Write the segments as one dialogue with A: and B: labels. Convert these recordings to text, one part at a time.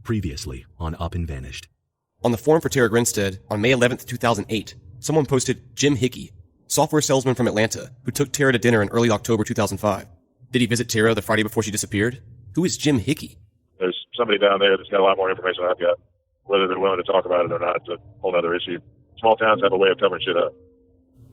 A: Previously on Up and Vanished.
B: On the forum for Tara Grinstead, on May 11th, 2008, someone posted Jim Hickey, software salesman from Atlanta, who took Tara to dinner in early October 2005. Did he visit Tara the Friday before she disappeared? Who is Jim Hickey?
C: There's somebody down there that's got a lot more information than I've got. Whether they're willing to talk about it or not, it's a whole other issue. Small towns have a way of covering shit up.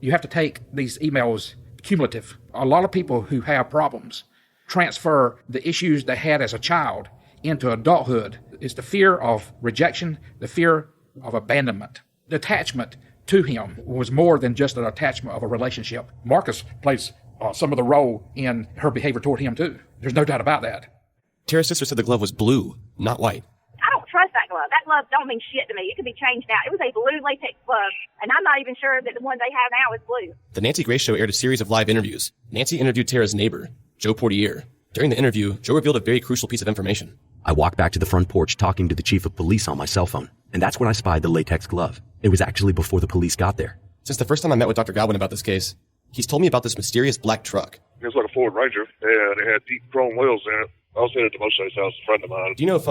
D: You have to take these emails cumulative. A lot of people who have problems transfer the issues they had as a child into adulthood. It's the fear of rejection, the fear of abandonment. The attachment to him was more than just an attachment of a relationship. Marcus plays some of the role in her behavior toward him too. There's no doubt about that.
B: Tara's sister said the glove was blue, not white.
E: I don't trust that glove. That glove don't mean shit to me. It could be changed now. It was a blue latex glove, and I'm not even sure that the one they have now is blue.
B: The Nancy Grace Show aired a series of live interviews. Nancy interviewed Tara's neighbor, Joe Portier. During the interview, Joe revealed a very crucial piece of information.
A: I walked back to the front porch talking to the chief of police on my cell phone, and that's when I spied the latex glove. It was actually before the police got there.
B: Since the first time I met with Dr. Godwin about this case, he's told me about this mysterious black truck.
C: It was like a Ford Ranger, and it had deep chrome wheels in it. I was headed to Moshe's house, a friend of mine.
B: Do you know if,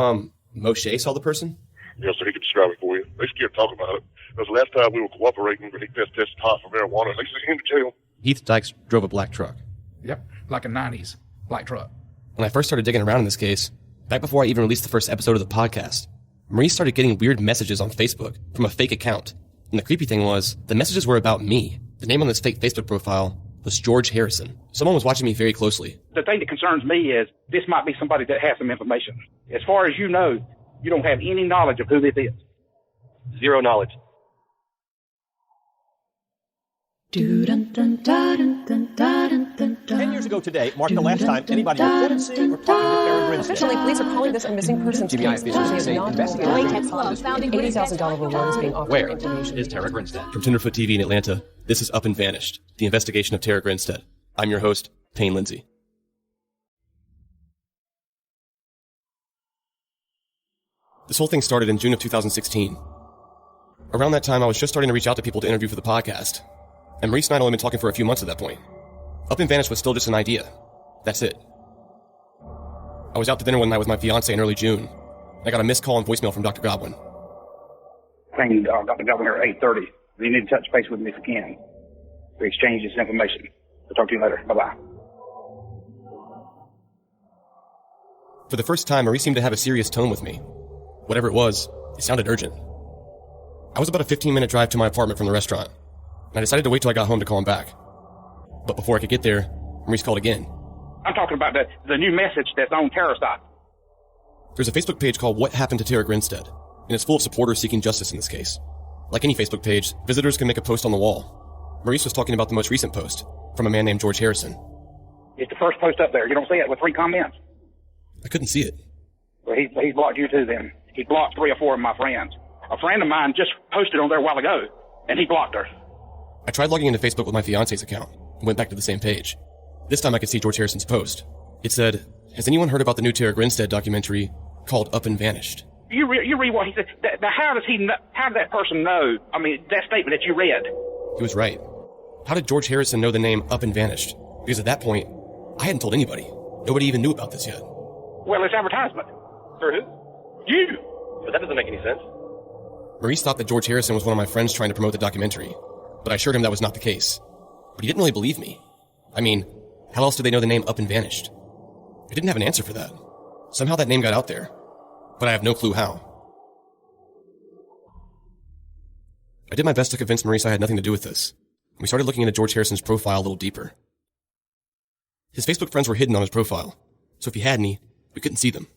B: Moshe saw the person?
C: Yeah, so he could describe it for you. They scared to talk about it. It was the last time we were cooperating, but he tested hot for marijuana, and they sent him to jail.
B: Heath Dykes drove a black truck.
D: Yep, like a 90s black truck.
B: When I first started digging around in this case, back before I even released the first episode of the podcast, Marie started getting weird messages on Facebook from a fake account. And the creepy thing was, the messages were about me. The name on this fake Facebook profile was George Harrison. Someone was watching me very closely.
F: The thing that concerns me is this might be somebody that has some information. As far as you know, you don't have any knowledge of who this is.
B: Zero knowledge.
G: 10 years ago today marked the last time anybody reported seeing or talking to Tara Grinstead.
H: Officially, police are calling this a missing persons case. $80,000 reward is being offered.
B: Where is Tara Grinstead? From Tenderfoot TV in Atlanta, this is Up and Vanished, the investigation of Tara Grinstead. I'm your host, Payne Lindsay. This whole thing started in June of 2016. Around that time, I was just starting to reach out to people to interview for the podcast. And Maurice and I had only been talking for a few months at that point. Up and Vanished was still just an idea. That's it. I was out to dinner one night with my fiancé in early June. And I got a missed call and voicemail from Dr. Godwin.
F: Payne, Dr. Godwin here at 8:30. You need to touch base with me if you can. We exchange this information. I'll talk to you later. Bye-bye.
B: For the first time, Maurice seemed to have a serious tone with me. Whatever it was, it sounded urgent. I was about a 15-minute drive to my apartment from the restaurant, and I decided to wait till I got home to call him back. But before I could get there, Maurice called again.
F: I'm talking about the new message that's on Tara's site.
B: There's a Facebook page called What Happened to Tara Grinstead, and it's full of supporters seeking justice in this case. Like any Facebook page, visitors can make a post on the wall. Maurice was talking about the most recent post, from a man named George Harrison.
F: It's the first post up there. You don't see it with 3 comments.
B: I couldn't see it.
F: Well, he's blocked you too then. He blocked 3 or 4 of my friends. A friend of mine just posted on there a while ago, and he blocked her.
B: I tried logging into Facebook with my fiance's account and went back to the same page. This time I could see George Harrison's post. It said, "Has anyone heard about the new Tara Grinstead documentary called Up and Vanished?"
F: You read what he said. Now, how did that person know? I mean, that statement that you read.
B: He was right. How did George Harrison know the name Up and Vanished? Because at that point, I hadn't told anybody. Nobody even knew about this yet.
F: Well, it's advertisement.
B: For who?
F: You.
B: But that doesn't make any sense. Maurice thought that George Harrison was one of my friends trying to promote the documentary, but I assured him that was not the case. But he didn't really believe me. I mean, how else did they know the name Up and Vanished? I didn't have an answer for that. Somehow that name got out there, but I have no clue how. I did my best to convince Maurice I had nothing to do with this. We started looking into George Harrison's profile a little deeper. His Facebook friends were hidden on his profile, so if he had any, we couldn't see them.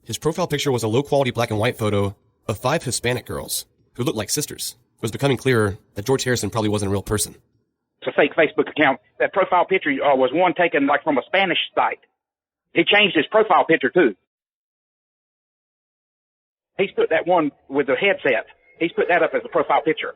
B: His profile picture was a low-quality black and white photo of 5 Hispanic girls who looked like sisters. It was becoming clearer that George Harrison probably wasn't a real person.
F: It's a fake Facebook account. That profile picture was one taken like from a Spanish site. He changed his profile picture too. He's put that one with the headset. He's put that up as a profile picture.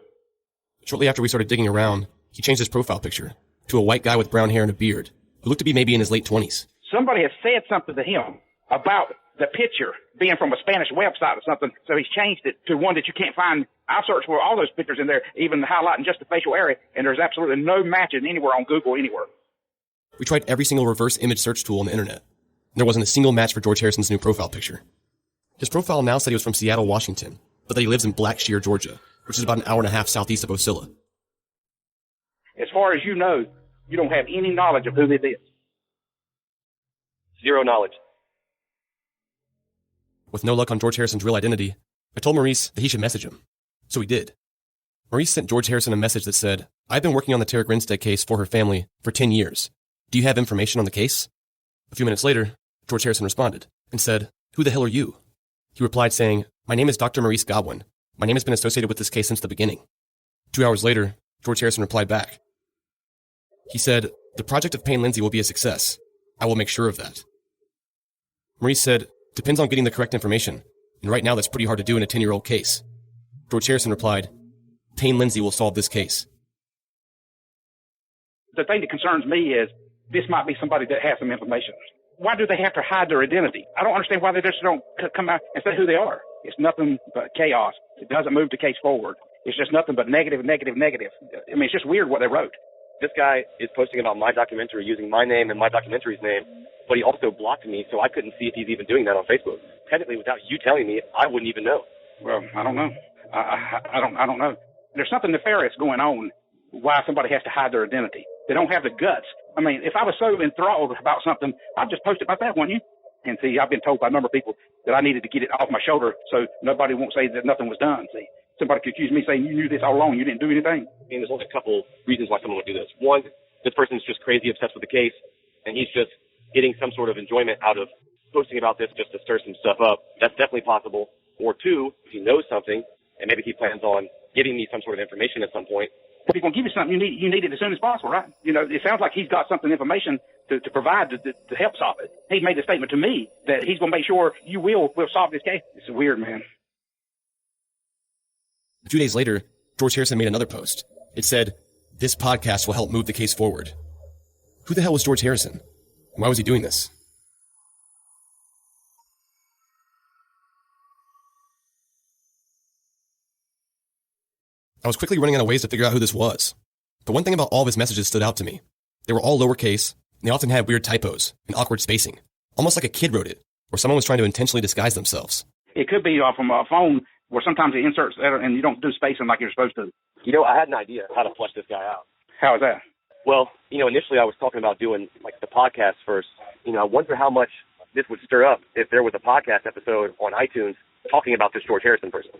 B: Shortly after we started digging around, he changed his profile picture to a white guy with brown hair and a beard who looked to be maybe in his late 20s.
F: Somebody has said something to him about the picture being from a Spanish website or something, so he's changed it to one that you can't find. I searched for all those pictures in there, even highlighting just the facial area, and there's absolutely no matches anywhere on Google anywhere.
B: We tried every single reverse image search tool on the internet. There wasn't a single match for George Harrison's new profile picture. His profile now said he was from Seattle, Washington, but that he lives in Blackshear, Georgia, which is about an hour and a half southeast of Ocilla.
F: As far as you know, you don't have any knowledge of who this is.
I: Zero knowledge.
B: With no luck on George Harrison's real identity, I told Maurice that he should message him. So he did. Maurice sent George Harrison a message that said, "I've been working on the Tara Grinstead case for her family for 10 years. Do you have information on the case?" A few minutes later, George Harrison responded and said, "Who the hell are you?" He replied saying, "My name is Dr. Maurice Godwin. My name has been associated with this case since the beginning." 2 hours later, George Harrison replied back. He said, "The project of Payne Lindsay will be a success. I will make sure of that." Maurice said, "Depends on getting the correct information, and right now that's pretty hard to do in a 10-year-old case." George Harrison replied, "Payne Lindsay will solve this case."
F: The thing that concerns me is this might be somebody that has some information. Why do they have to hide their identity? I don't understand why they just don't come out and say who they are. It's nothing but chaos. It doesn't move the case forward. It's just nothing but negative, negative, negative. I mean, it's just weird what they wrote.
I: This guy is posting about my documentary using my name and my documentary's name, but he also blocked me, so I couldn't see if he's even doing that on Facebook. Technically, without you telling me, I wouldn't even know.
F: Well, I don't know. I don't know. There's something nefarious going on. Why somebody has to hide their identity? They don't have the guts. I mean, if I was so enthralled about something, I'd just post it about that, wouldn't you? And see, I've been told by a number of people that I needed to get it off my shoulder so nobody won't say that nothing was done. See, somebody could accuse me saying you knew this all along, you didn't do anything.
I: I mean, there's only a couple reasons why someone would do this. One, this person's just crazy obsessed with the case, and he's just getting some sort of enjoyment out of posting about this just to stir some stuff up. That's definitely possible. Or two, if he knows something, and maybe he plans on giving me some sort of information at some point.
F: If he's going to give you something, you need it as soon as possible, right? You know, it sounds like he's got something, information to provide to help solve it. He made a statement to me that he's going to make sure we'll solve this case. It's weird, man.
B: A few days later, George Harrison made another post. It said, "This podcast will help move the case forward." Who the hell was George Harrison? Why was he doing this? I was quickly running out of ways to figure out who this was. But one thing about all of his messages stood out to me. They were all lowercase, and they often had weird typos and awkward spacing. Almost like a kid wrote it, or someone was trying to intentionally disguise themselves.
F: It could be from a phone where sometimes it inserts and you don't do spacing like you're supposed to.
I: You know, I had an idea how to flesh this guy out.
F: How is that?
I: Well, initially I was talking about doing the podcast first. I wonder how much this would stir up if there was a podcast episode on iTunes talking about this George Harrison person.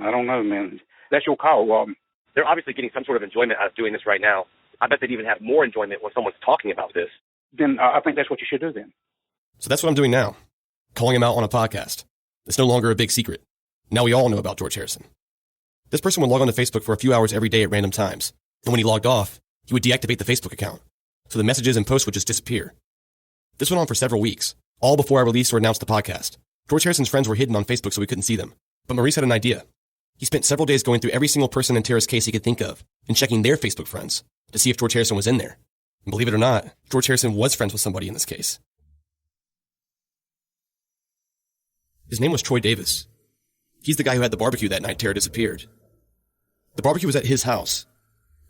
F: I don't know, man. That's your call, Walton.
I: They're obviously getting some sort of enjoyment out of doing this right now. I bet they'd even have more enjoyment when someone's talking about this.
F: Then I think that's what you should do then.
B: So that's what I'm doing now. Calling him out on a podcast. It's no longer a big secret. Now we all know about George Harrison. This person would log on to Facebook for a few hours every day at random times. And when he logged off, he would deactivate the Facebook account. So the messages and posts would just disappear. This went on for several weeks, all before I released or announced the podcast. George Harrison's friends were hidden on Facebook so we couldn't see them. But Maurice had an idea. He spent several days going through every single person in Tara's case he could think of and checking their Facebook friends to see if George Harrison was in there. And believe it or not, George Harrison was friends with somebody in this case. His name was Troy Davis. He's the guy who had the barbecue that night Tara disappeared. The barbecue was at his house.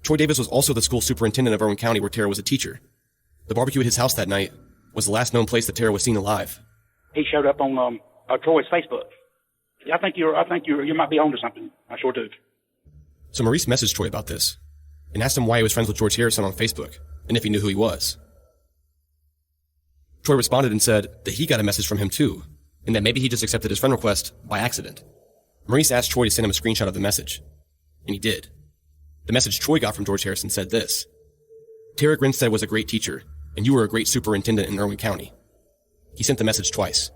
B: Troy Davis was also the school superintendent of Irwin County where Tara was a teacher. The barbecue at his house that night was the last known place that Tara was seen alive.
F: He showed up on Troy's Facebook. I think you might be onto something. I sure do.
B: So Maurice messaged Troy about this and asked him why he was friends with George Harrison on Facebook and if he knew who he was. Troy responded and said that he got a message from him too, and that maybe he just accepted his friend request by accident. Maurice asked Troy to send him a screenshot of the message, and he did. The message Troy got from George Harrison said this: "Tara Grinstead was a great teacher, and you were a great superintendent in Irwin County." He sent the message twice.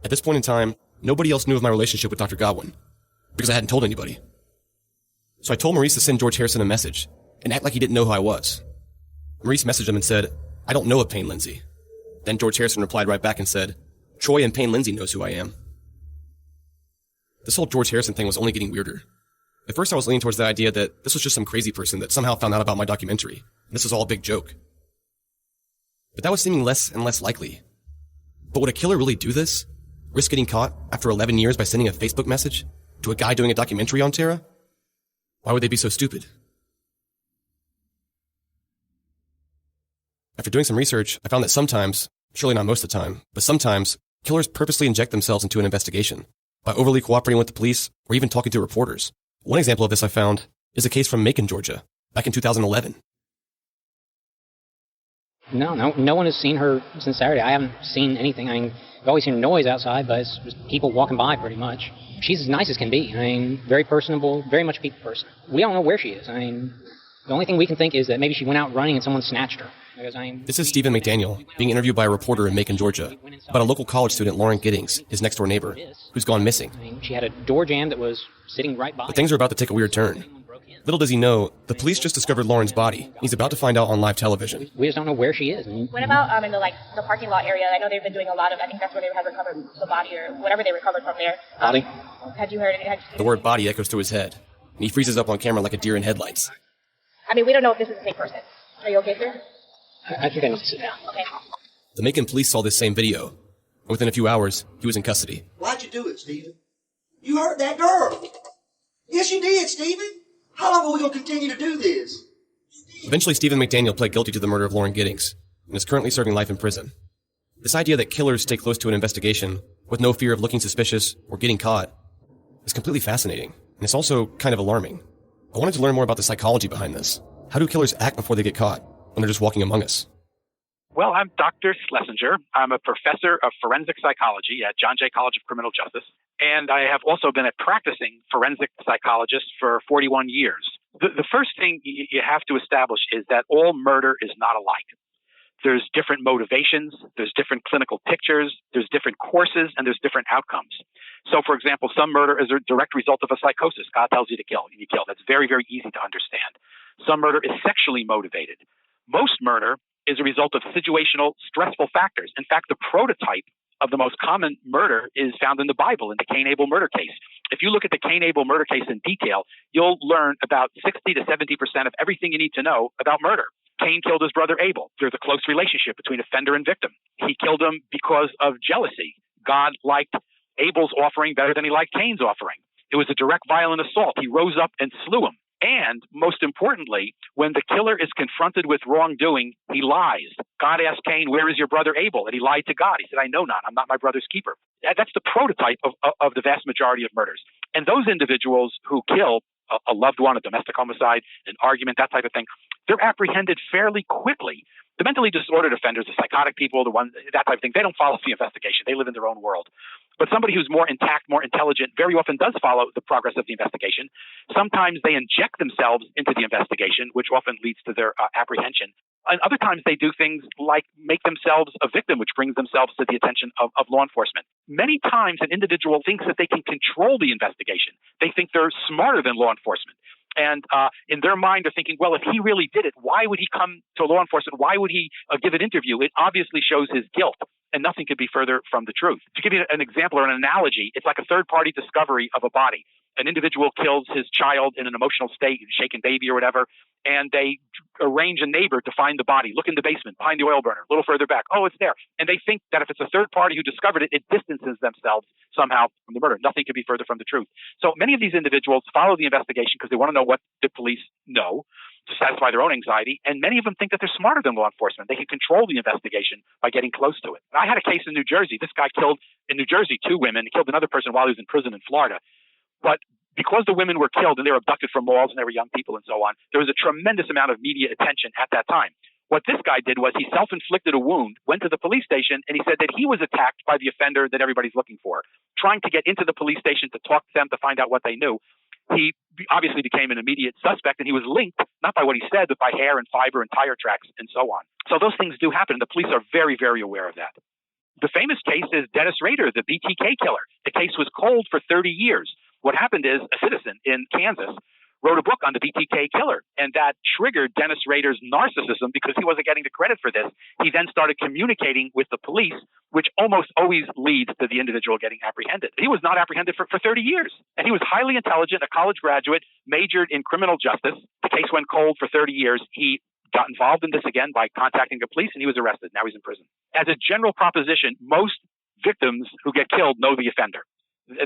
B: At this point in time, nobody else knew of my relationship with Dr. Godwin, because I hadn't told anybody. So I told Maurice to send George Harrison a message, and act like he didn't know who I was. Maurice messaged him and said, "I don't know of Payne Lindsay." Then George Harrison replied right back and said, "Troy and Payne Lindsay knows who I am." This whole George Harrison thing was only getting weirder. At first I was leaning towards the idea that this was just some crazy person that somehow found out about my documentary, and this was all a big joke. But that was seeming less and less likely. But would a killer really do this? Risk getting caught after 11 years by sending a Facebook message to a guy doing a documentary on Tara? Why would they be so stupid? After doing some research, I found that sometimes, surely not most of the time, but sometimes, Killers purposely inject themselves into an investigation by overly cooperating with the police or even talking to reporters. One example of this I found is a case from Macon, Georgia, back in 2011.
J: No one has seen her since Saturday. I haven't seen anything. I mean, I've always seen noise outside, but it's just people walking by pretty much. She's as nice as can be. I mean, very personable, very much a people person. We don't know where she is. I mean, the only thing we can think is that maybe she went out running and someone snatched her. Because,
B: this is Stephen McDaniel being interviewed by a reporter in Macon, Georgia, about a local college student, Lauren Giddings, his next-door neighbor, who's gone missing.
J: I mean, she had a door jamb that was sitting right by.
B: But things are about to take a weird turn. Little does he know, the police just discovered Lauren's body. He's about to find out on live television.
J: We just don't know where she is.
K: What about in the parking lot area? I know they've been doing a lot of. I think that's where they had recovered the body or whatever they recovered from there.
J: Body?
K: Had you heard it?
B: The word body echoes through his head, and he freezes up on camera like a deer in headlights.
K: I mean, we don't know if this is the same person. Are you okay, sir?
J: I think I need to sit down.
K: Okay.
B: The Macon police saw this same video, and within a few hours, he was in custody.
L: Why'd you do it, Stephen? You hurt that girl. Yes, you did, Stephen. How long are we going to continue to do this?
B: Eventually, Stephen McDaniel pled guilty to the murder of Lauren Giddings, and is currently serving life in prison. This idea that killers stay close to an investigation, with no fear of looking suspicious or getting caught, is completely fascinating, and it's also kind of alarming. I wanted to learn more about the psychology behind this. How do killers act before they get caught, when they're just walking among us?
F: Well, I'm Dr. Schlesinger. I'm a professor of forensic psychology at John Jay College of Criminal Justice, and I have also been a practicing forensic psychologist for 41 years. The first thing you have to establish is that all murder is not alike. There's different motivations, there's different clinical pictures, there's different courses, and there's different outcomes. So, for example, some murder is a direct result of a psychosis. God tells you to kill, and you kill. That's very, very easy to understand. Some murder is sexually motivated. Most murder is a result of situational, stressful factors. In fact, the prototype of the most common murder is found in the Bible, in the Cain-Abel murder case. If you look at the Cain-Abel murder case in detail, you'll learn about 60 to 70% of everything you need to know about murder. Cain killed his brother Abel. There's a close relationship between offender and victim. He killed him because of jealousy. God liked Abel's offering better than he liked Cain's offering. It was a direct violent assault. He rose up and slew him. And most importantly, when the killer is confronted with wrongdoing, he lies. God asked Cain, "Where is your brother Abel?" And he lied to God. He said, "I know not. I'm not my brother's keeper." That's the prototype of the vast majority of murders. And those individuals who kill a loved one, a domestic homicide, an argument, that type of thing, they're apprehended fairly quickly. The mentally disordered offenders, the psychotic people, the ones, that type of thing, they don't follow the investigation. They live in their own world. But somebody who's more intact, more intelligent, very often does follow the progress of the investigation. Sometimes they inject themselves into the investigation, which often leads to their apprehension. And other times they do things like make themselves a victim, which brings themselves to the attention of law enforcement. Many times an individual thinks that they can control the investigation. They think they're smarter than law enforcement. And in their mind, they're thinking, well, if he really did it, why would he come to law enforcement? Why would he give an interview? It obviously shows his guilt. And nothing could be further from the truth. To give you an example or an analogy, it's like a third-party discovery of a body. An individual kills his child in an emotional state, shaken baby or whatever, and they arrange a neighbor to find the body. Look in the basement, behind the oil burner, a little further back. Oh, it's there. And they think that if it's a third party who discovered it, it distances themselves somehow from the murder. Nothing could be further from the truth. So many of these individuals follow the investigation because they want to know what the police know to satisfy their own anxiety, and many of them think that they're smarter than law enforcement. They can control the investigation by getting close to it. I had a case in New Jersey. This guy killed, in New Jersey, 2 women. He killed another person while he was in prison in Florida. But because the women were killed and they were abducted from malls and they were young people and so on, there was a tremendous amount of media attention at that time. What this guy did was he self-inflicted a wound, went to the police station, and he said that he was attacked by the offender that everybody's looking for. Trying to get into the police station to talk to them to find out what they knew, he obviously became an immediate suspect, and he was linked, not by what he said, but by hair and fiber and tire tracks and so on. So those things do happen, and the police are very, very aware of that. The famous case is Dennis Rader, the BTK killer. The case was cold for 30 years. What happened is a citizen in Kansas wrote a book on the BTK killer, and that triggered Dennis Rader's narcissism because he wasn't getting the credit for this. He then started communicating with the police, which almost always leads to the individual getting apprehended. He was not apprehended for 30 years, and he was highly intelligent, a college graduate, majored in criminal justice. The case went cold for 30 years. He got involved in this again by contacting the police, and he was arrested. Now he's in prison. As a general proposition, most victims who get killed know the offender.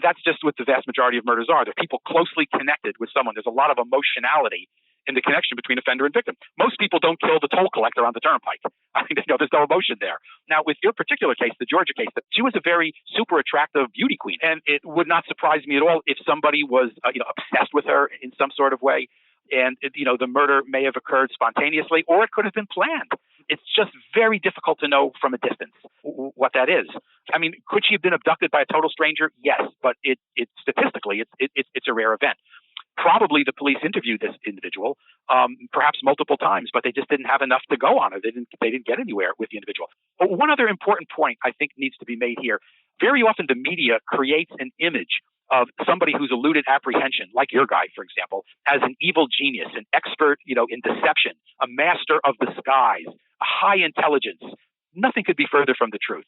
F: That's just what the vast majority of murders are. They're people closely connected with someone. There's a lot of emotionality
M: in the connection between offender and victim. Most people don't kill the toll collector on the turnpike. I mean, there's no emotion there. Now, with your particular case, the Georgia case, she was a very super attractive beauty queen, and it would not surprise me at all if somebody was, obsessed with her in some sort of way. And, the murder may have occurred spontaneously, or it could have been planned. It's just very difficult to know from a distance what that is. I mean, could she have been abducted by a total stranger? Yes, but statistically, it's a rare event. Probably the police interviewed this individual, perhaps multiple times, but they just didn't have enough to go on it. They didn't get anywhere with the individual. But one other important point I think needs to be made here. Very often the media creates an image of somebody who's eluded apprehension, like your guy, for example, as an evil genius, an expert, in deception, a master of disguise, a high intelligence. Nothing could be further from the truth.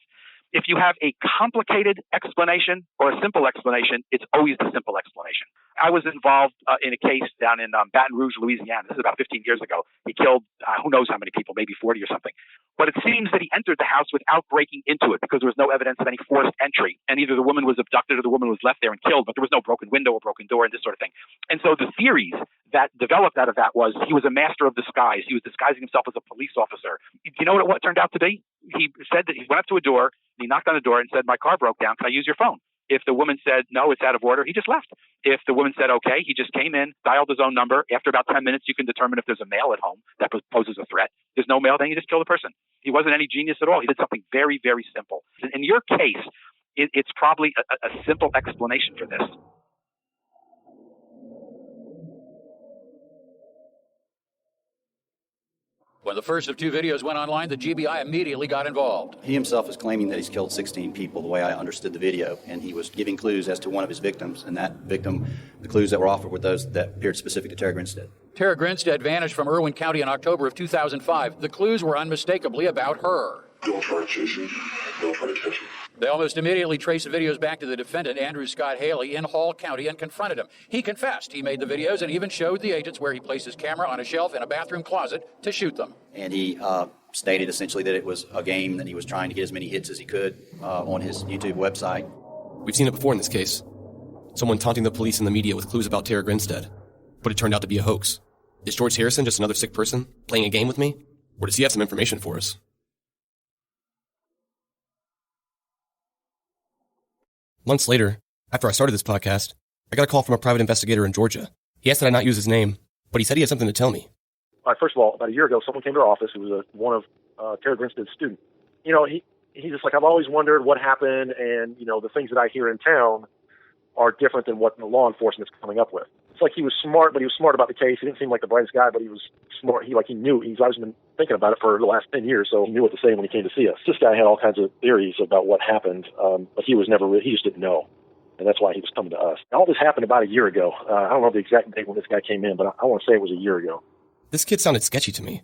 M: If you have a complicated explanation or a simple explanation, it's always the simple explanation. I was involved in a case down in Baton Rouge, Louisiana. This is about 15 years ago. He killed who knows how many people, maybe 40 or something. But it seems that he entered the house without breaking into it because there was no evidence of any forced entry. And either the woman was abducted or the woman was left there and killed, but there was no broken window or broken door and this sort of thing. And so the theories that developed out of that was he was a master of disguise. He was disguising himself as a police officer. You know what it turned out to be? He said that he went up to a door, and he knocked on the door and said, "My car broke down. Can I use your phone?" If the woman said, "No, it's out of order," he just left. If the woman said, "Okay," he just came in, dialed his own number. After about 10 minutes, you can determine if there's a male at home that poses a threat. There's no male, then you just kill the person. He wasn't any genius at all. He did something very, very simple. In your case, it's probably a simple explanation for this.
N: When the first of two videos went online, the GBI immediately got involved.
O: He himself is claiming that he's killed 16 people, the way I understood the video, and he was giving clues as to one of his victims, and that victim, the clues that were offered were those that appeared specific to Tara Grinstead.
N: Tara Grinstead vanished from Irwin County in October of 2005. The clues were unmistakably about her.
P: Don't try to chase me. Don't try to catch me.
N: They almost immediately traced the videos back to the defendant, Andrew Scott Haley, in Hall County and confronted him. He confessed he made the videos and even showed the agents where he placed his camera on a shelf in a bathroom closet to shoot them.
O: And he stated essentially that it was a game, that he was trying to get as many hits as he could on his YouTube website.
B: We've seen it before in this case. Someone taunting the police and the media with clues about Tara Grinstead. But it turned out to be a hoax. Is George Harrison just another sick person playing a game with me? Or does he have some information for us? Months later, after I started this podcast, I got a call from a private investigator in Georgia. He asked that I not use his name, but he said he had something to tell me.
Q: All right, first of all, about a year ago, someone came to our office who was one of Tara Grinstead's students. He's just like, I've always wondered what happened, and, the things that I hear in town are different than what the law enforcement's coming up with. It's like he was smart, but he was smart about the case. He didn't seem like the brightest guy, but he was smart. He knew. He's always been thinking about it for the last 10 years, so he knew what to say when he came to see us. This guy had all kinds of theories about what happened, but he just didn't know. And that's why he was coming to us. All this happened about a year ago. I don't know the exact date when this guy came in, but I want to say it was a year ago.
B: This kid sounded sketchy to me.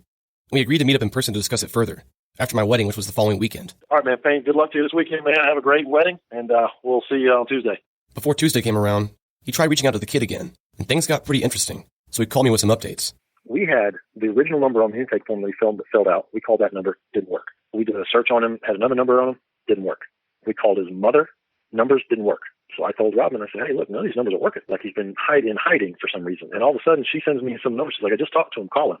B: We agreed to meet up in person to discuss it further, after my wedding, which was the following weekend.
Q: All right, man, Payne, good luck to you this weekend, man. Have a great wedding, and we'll see you on Tuesday.
B: Before Tuesday came around, he tried reaching out to the kid again, and things got pretty interesting, so he called me with some updates.
Q: We had the original number on the intake form that he filled out. We called that number, didn't work. We did a search on him, had another number on him, didn't work. We called his mother, numbers didn't work. So I told Robin, I said, hey, look, none of these numbers are working. Like he's been hiding for some reason. And all of a sudden, she sends me some numbers. She's like, I just talked to him, call him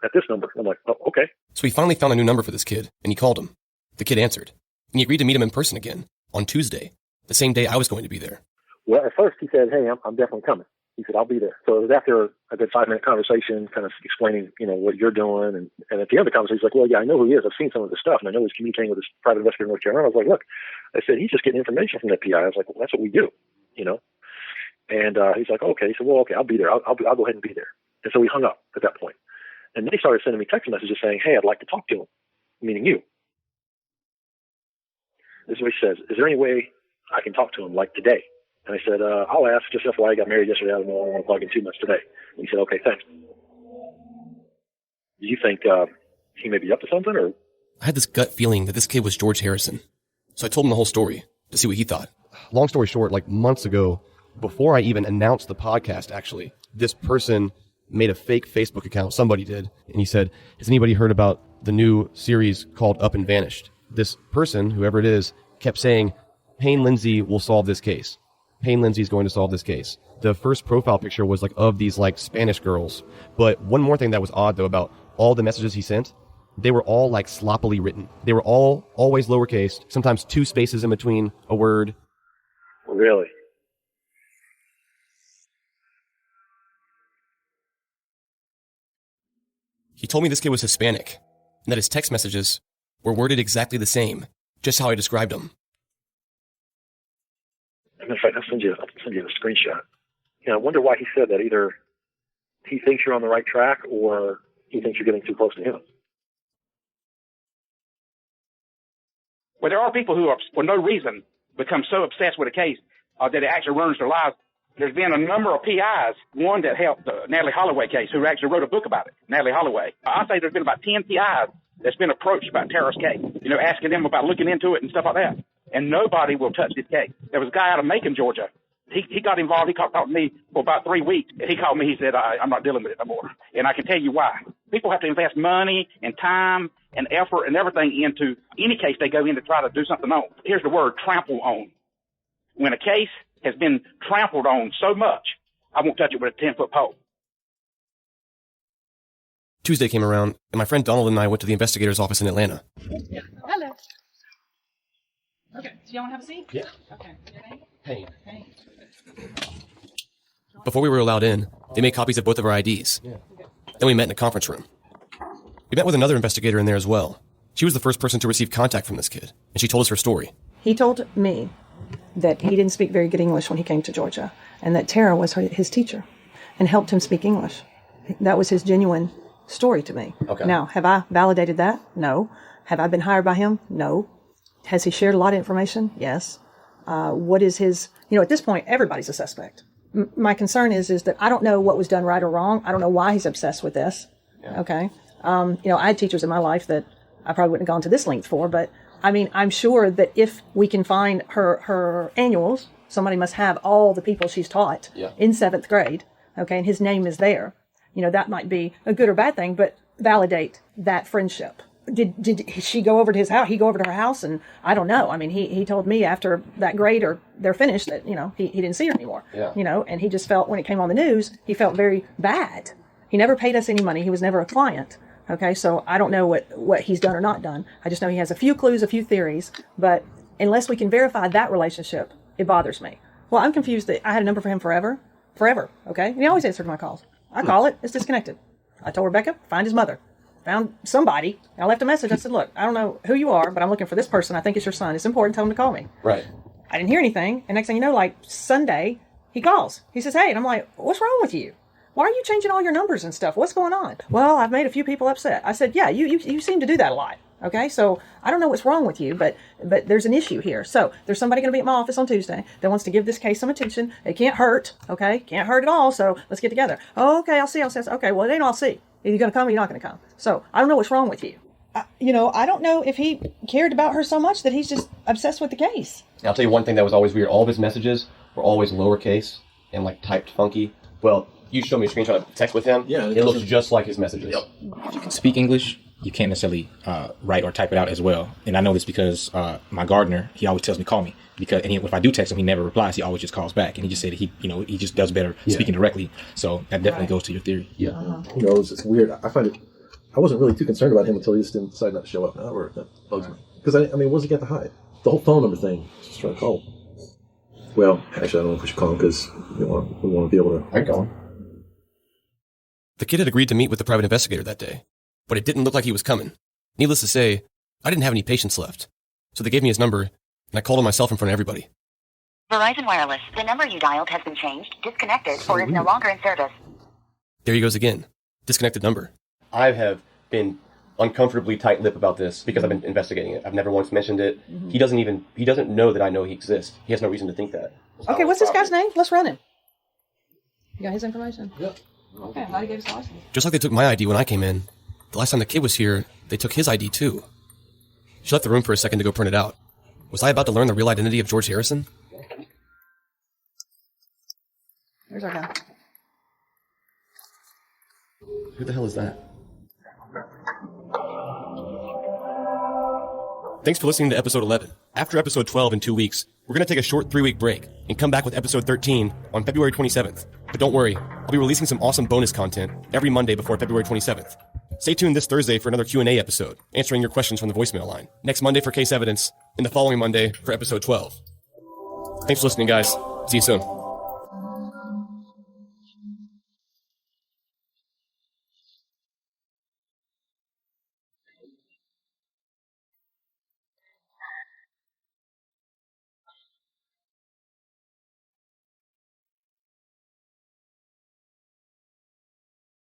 Q: at this number. I'm like, oh, okay.
B: So he finally found a new number for this kid, and he called him. The kid answered, and he agreed to meet him in person again on Tuesday, the same day I was going to be there.
Q: Well, at first he said, hey, I'm definitely coming. He said, I'll be there. So it was after a good 5-minute conversation, kind of explaining, what you're doing. And at the end of the conversation, he's like, well, yeah, I know who he is. I've seen some of his stuff, and I know he's communicating with this private investigator in North Carolina. I was like, look, I said, he's just getting information from that PI. I was like, well, that's what we do, And he's like, okay. So, well, okay, I'll be there. I'll go ahead and be there. And so we hung up at that point. And then he started sending me text messages saying, hey, I'd like to talk to him, meaning you. This is what he says. Is there any way I can talk to him, like today? And I said, I'll ask. Just FYI, I got married yesterday. I don't know. I don't want to plug in too much today. And he said, okay, thanks. Do you think he may be up to something? Or
B: I had this gut feeling that this kid was George Harrison. So I told him the whole story to see what he thought. Long story short, like months ago, before I even announced the podcast, actually, this person made a fake Facebook account. Somebody did. And he said, has anybody heard about the new series called Up and Vanished? This person, whoever it is, kept saying, Payne Lindsay will solve this case. Payne Lindsay's going to solve this case. The first profile picture was like of these like Spanish girls. But one more thing that was odd though about all the messages he sent, they were all like sloppily written. They were all always lowercase, sometimes 2 spaces in between a word.
Q: Really?
B: He told me this kid was Hispanic, and that his text messages were worded exactly the same, just how I described them.
Q: In fact, I'll send you a screenshot. I wonder why he said that. Either he thinks you're on the right track, or he thinks you're getting too close to him.
F: Well, there are people who are, for no reason, become so obsessed with a case that it actually ruins their lives. There's been a number of PIs, one that helped the Natalie Holloway case, who actually wrote a book about it, Natalie Holloway. I say there's been about 10 PIs that's been approached about terrorist case, asking them about looking into it and stuff like that. And nobody will touch this case. There was a guy out of Macon, Georgia. He got involved. He talked to me for about 3 weeks. He called me. He said, I'm not dealing with it no more. And I can tell you why. People have to invest money and time and effort and everything into any case they go in to try to do something on. Here's the word, trample on. When a case has been trampled on so much, I won't touch it with a 10-foot pole.
B: Tuesday came around, and my friend Donald and I went to the investigator's office in Atlanta.
R: Yeah. Hello. Okay. Do you want to have a seat?
B: Yeah.
R: Okay. Your name?
B: Payne.
R: Payne.
B: Before we were allowed in, they made copies of both of our IDs.
O: Yeah.
B: Then we met in a conference room. We met with another investigator in there as well. She was the first person to receive contact from this kid, and she told us her story.
S: He told me that he didn't speak very good English when he came to Georgia, and that Tara was his teacher and helped him speak English. That was his genuine story to me.
B: Okay.
S: Now, have I validated that? No. Have I been hired by him? No. Has he shared a lot of information? Yes. What is his, at this point, everybody's a suspect. My concern is that I don't know what was done right or wrong. I don't know why he's obsessed with this. Yeah. Okay. I had teachers in my life that I probably wouldn't have gone to this length for, but I'm sure that if we can find her annuals, somebody must have all the people she's taught in 7th grade. Okay. And his name is there. That might be a good or bad thing, but validate that friendship. Did she go over to his house? He go over to her house, and I don't know. He told me after that grade or they're finished that he didn't see her anymore. Yeah. And he just felt when it came on the news, he felt very bad. He never paid us any money. He was never a client. Okay, so I don't know what he's done or not done. I just know he has a few clues, a few theories, but unless we can verify that relationship, it bothers me. Well, I'm confused that I had a number for him forever. Okay, and he always answered my calls. I call it, it's disconnected. I told Rebecca, find his mother. Found somebody. I left a message. I said, look, I don't know who you are, but I'm looking for this person. I think it's your son. It's important. Tell him to call me.
B: Right.
S: I didn't hear anything. And next thing you know, like Sunday, he calls. He says, hey. And I'm like, what's wrong with you? Why are you changing all your numbers and stuff? What's going on? Well, I've made a few people upset. I said, yeah, you seem to do that a lot. Okay, so I don't know what's wrong with you, but there's an issue here. So there's somebody going to be at my office on Tuesday that wants to give this case some attention. It can't hurt, okay? Can't hurt at all, so let's get together. Oh, okay, I'll see. Okay, well, it ain't all see. Are you going to come or you're not going to come? So I don't know what's wrong with you. I don't know if he cared about her so much that he's just obsessed with the case.
B: I'll tell you one thing that was always weird. All of his messages were always lowercase and like typed funky. Well, you showed me a screenshot of the text with him. Yeah. It looks just like his messages. Yep.
T: If you can speak English, you can't necessarily write or type it out as well. And I know this because my gardener, he always tells me call me. If I do text him, he never replies. He always just calls back. And he just said he just does better speaking directly. So that definitely goes to your theory.
U: Yeah. Who knows? It's weird. I find it. I wasn't really too concerned about him until he just didn't not to show up. Now that bugs me. Because what does he got to hide? The whole phone number thing. Just trying to call him. Well, actually, I don't know if we should call him because we want to be able to. I call him.
B: The kid had agreed to meet with the private investigator that day, but it didn't look like he was coming. Needless to say, I didn't have any patience left. So they gave me his number, and I called him myself in front of everybody.
V: Verizon Wireless, the number you dialed has been changed, disconnected, or is no longer in service.
B: There he goes again. Disconnected number. I have been uncomfortably tight-lipped about this because I've been investigating it. I've never once mentioned it. Mm-hmm. He doesn't know that I know he exists. He has no reason to think that.
S: Okay, what's this guy's name? Let's run him. You got his information? Yep. Okay, I'm glad he gave us the license.
B: Just like they took my ID when I came in, the last time the kid was here, they took his ID too. She left the room for a second to go print it out. Was I about to learn the real identity of George Harrison?
S: There's our guy.
B: Who the hell is that? Thanks for listening to episode 11. After episode 12 in 2 weeks, we're going to take a short 3-week break. and come back with episode 13 on February 27th. But don't worry, I'll be releasing some awesome bonus content every Monday before February 27th. Stay tuned this Thursday for another Q&A episode, answering your questions from the voicemail line. Next Monday for Case Evidence, and the following Monday for episode 12. Thanks for listening, guys. See you soon.